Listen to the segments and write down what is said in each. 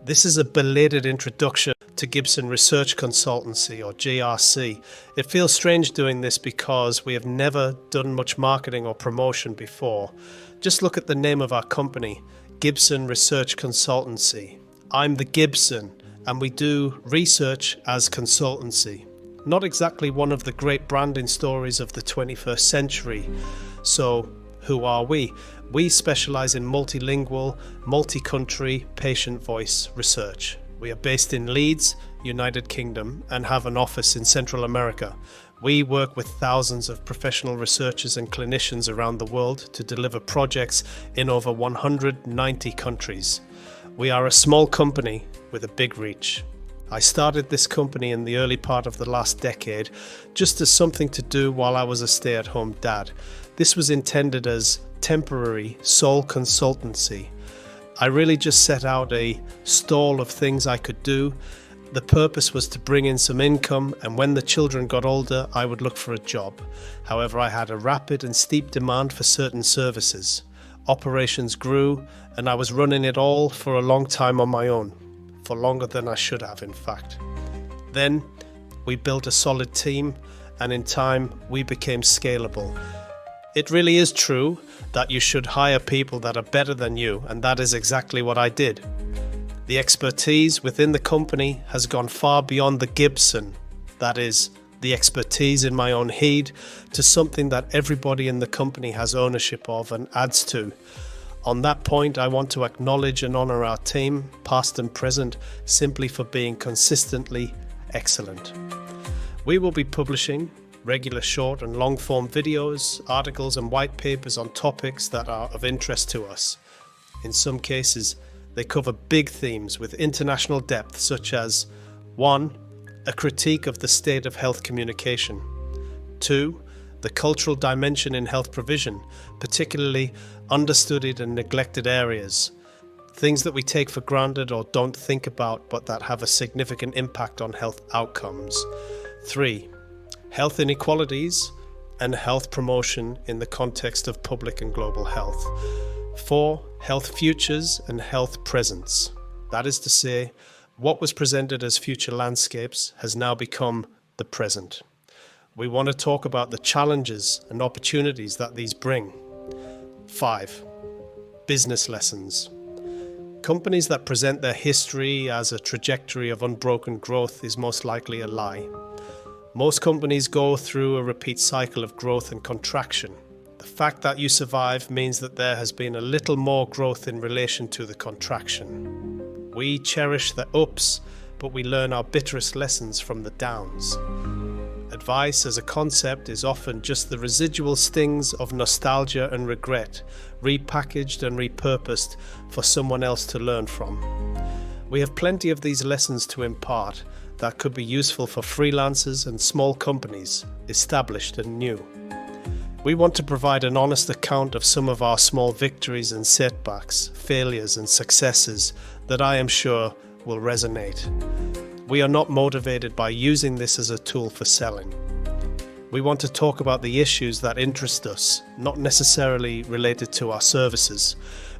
This is a belated introduction to Gibson Research Consultancy, or GRC. It feels strange doing this because we have never done much marketing or promotion before. Just look at the name of our company, Gibson Research Consultancy. I'm the Gibson, and we do research as consultancy. Not exactly one of the great branding stories of the 21st century. So, who are we? We specialize in multilingual, multi-country patient voice research. We are based in Leeds, United Kingdom, and have an office in Central America. We work with thousands of professional researchers and clinicians around the world to deliver projects in over 190 countries. We are a small company with a big reach. I started this company in the early part of the last decade just as something to do while I was a stay-at-home dad. This was intended as temporary sole consultancy. I really just set out a stall of things I could do. The purpose was to bring in some income, and when the children got older, I would look for a job. However, I had a rapid and steep demand for certain services. Operations grew, and I was running it all for a long time on my own. For longer than I should have, in fact. Then, we built a solid team, and in time, we became scalable. It really is true that you should hire people that are better than you, and that is exactly what I did. The expertise within the company has gone far beyond the Gibson, that is, the expertise in my own head, to something that everybody in the company has ownership of and adds to. On that point, I want to acknowledge and honour our team, past and present, simply for being consistently excellent. We will be publishing regular short and long form videos, articles and white papers on topics that are of interest to us. In some cases, they cover big themes with international depth, such as 1. A critique of the state of health communication. 2. The cultural dimension in health provision, particularly understudied and neglected areas. Things that we take for granted or don't think about but that have a significant impact on health outcomes. 3. Health inequalities and health promotion in the context of public and global health. 4. Health futures and health presents. That is to say, what was presented as future landscapes has now become the present. We want to talk about the challenges and opportunities that these bring. 5. Business lessons. Companies that present their history as a trajectory of unbroken growth is most likely a lie. Most companies go through a repeat cycle of growth and contraction. The fact that you survive means that there has been a little more growth in relation to the contraction. We cherish the ups, but we learn our bitterest lessons from the downs. Advice as a concept is often just the residual stings of nostalgia and regret, repackaged and repurposed for someone else to learn from. We have plenty of these lessons to impart that could be useful for freelancers and small companies, established and new. We want to provide an honest account of some of our small victories and setbacks, failures and successes that I am sure will resonate. We are not motivated by using this as a tool for selling. We want to talk about the issues that interest us, not necessarily related to our services.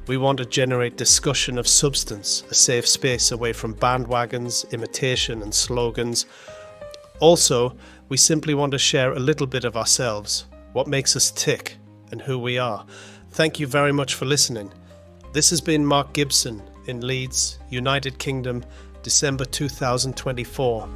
We want to generate discussion of substance, a safe space away from bandwagons, imitation and slogans. Also, we simply want to share a little bit of ourselves, what makes us tick, and who we are. Thank you very much for listening. This has been Mark Gibson in Leeds, United Kingdom, December 2024.